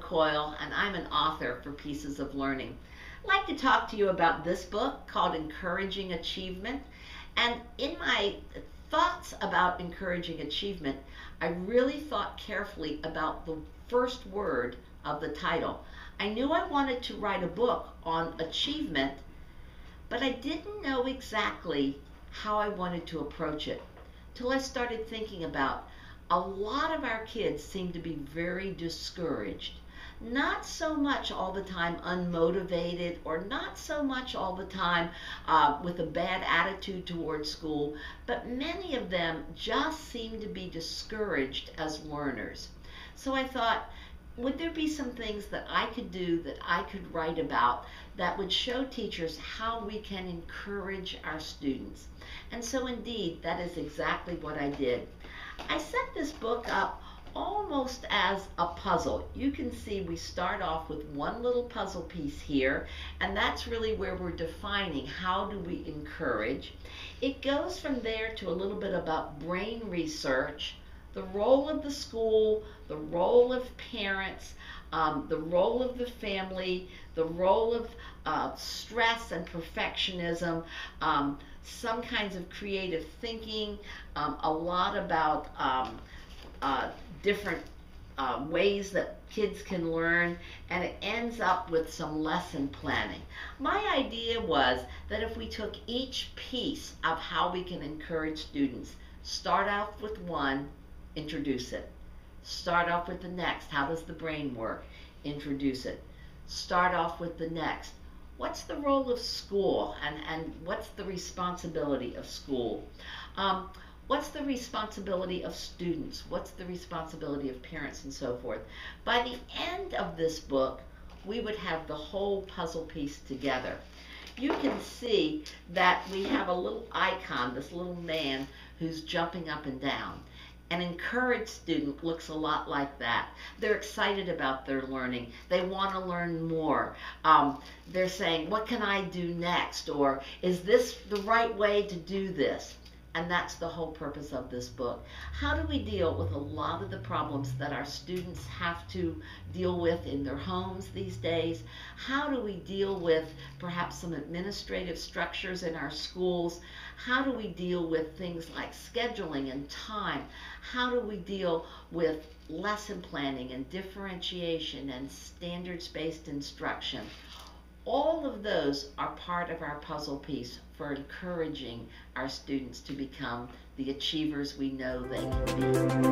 Coil, and I'm an author for Pieces of Learning. I'd like to talk to you about this book called Encouraging Achievement. And in my thoughts about encouraging achievement, I really thought carefully about the first word of the title. I knew I wanted to write a book on achievement, but I didn't know exactly how I wanted to approach it till I started thinking about a lot of our kids seem to be very discouraged. Not so much all the time unmotivated, or not so much all the time with a bad attitude towards school, but many of them just seem to be discouraged as learners. So I thought, would there be some things that I could do, that I could write about, that would show teachers how we can encourage our students? And so indeed, that is exactly what I did. I set this book up almost as a puzzle. You can see we start off with one little puzzle piece here, and that's really where we're defining how do we encourage. It goes from there to a little bit about brain research, the role of the school, the role of parents, the role of the family, the role of stress and perfectionism, some kinds of creative thinking, a lot about different ways that kids can learn, and it ends up with some lesson planning. My idea was that if we took each piece of how we can encourage students, start off with one, introduce it. Start off with the next, how does the brain work? Introduce it. Start off with the next. What's the role of school, and what's the responsibility of school? What's the responsibility of students? What's the responsibility of parents, and so forth? By the end of this book, we would have the whole puzzle piece together. You can see that we have a little icon, this little man who's jumping up and down. An encouraged student looks a lot like that. They're excited about their learning. They want to learn more. They're saying, what can I do next? Or is this the right way to do this? And that's the whole purpose of this book. How do we deal with a lot of the problems that our students have to deal with in their homes these days? How do we deal with perhaps some administrative structures in our schools? How do we deal with things like scheduling and time? How do we deal with lesson planning and differentiation and standards-based instruction? All of those are part of our puzzle piece for encouraging our students to become the achievers we know they can be.